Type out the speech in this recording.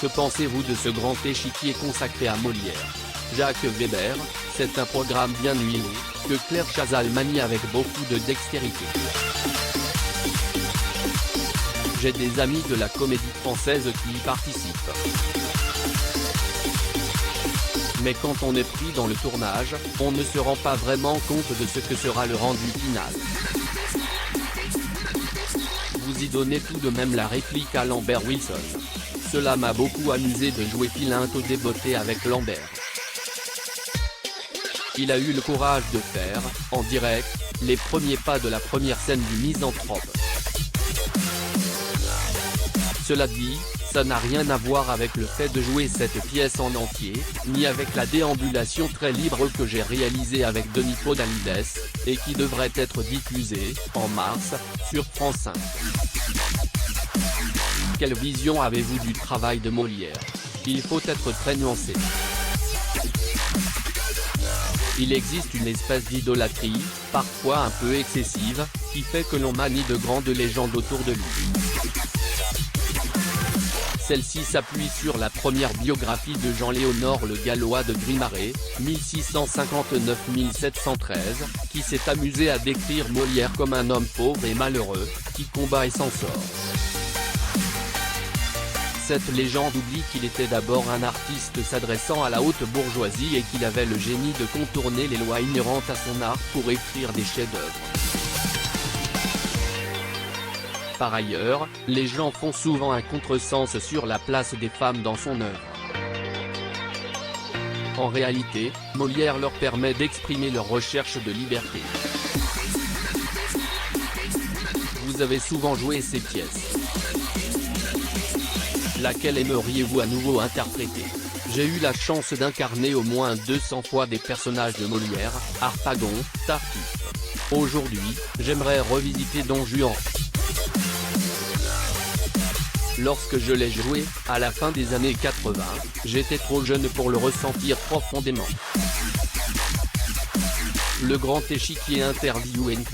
Que pensez-vous de ce grand échiquier consacré à Molière? Jacques Weber, c'est un programme bien huilé, que Claire Chazal manie avec beaucoup de dextérité. J'ai des amis de la Comédie Française qui y participent. Mais quand on est pris dans le tournage, on ne se rend pas vraiment compte de ce que sera le rendu final. Vous y donnez tout de même la réplique à Lambert Wilson. Cela m'a beaucoup amusé de jouer Philinte au débeauté avec Lambert. Il a eu le courage de faire, en direct, les premiers pas de la première scène du Misanthrope. Cela dit, ça n'a rien à voir avec le fait de jouer cette pièce en entier, ni avec la déambulation très libre que j'ai réalisée avec Denis Podalides, et qui devrait être diffusée, en mars, sur France 5. Quelle vision avez-vous du travail de Molière? Il faut être très nuancé. Il existe une espèce d'idolâtrie, parfois un peu excessive, qui fait que l'on manie de grandes légendes autour de lui. Celle-ci s'appuie sur la première biographie de Jean-Léonore le Gallois de Grimaret, 1659-1713, qui s'est amusé à décrire Molière comme un homme pauvre et malheureux, qui combat et s'en sort. Cette légende oublie qu'il était d'abord un artiste s'adressant à la haute bourgeoisie et qu'il avait le génie de contourner les lois inhérentes à son art pour écrire des chefs-d'œuvre. Par ailleurs, les gens font souvent un contresens sur la place des femmes dans son œuvre. En réalité, Molière leur permet d'exprimer leur recherche de liberté. Vous avez souvent joué ces pièces. Laquelle aimeriez-vous à nouveau interpréter? J'ai eu la chance d'incarner au moins 200 fois des personnages de Molière, Harpagon, Tartuffe. Aujourd'hui, j'aimerais revisiter Don Juan. Lorsque je l'ai joué, à la fin des années 80, j'étais trop jeune pour le ressentir profondément. Le grand échiquier interview NQ.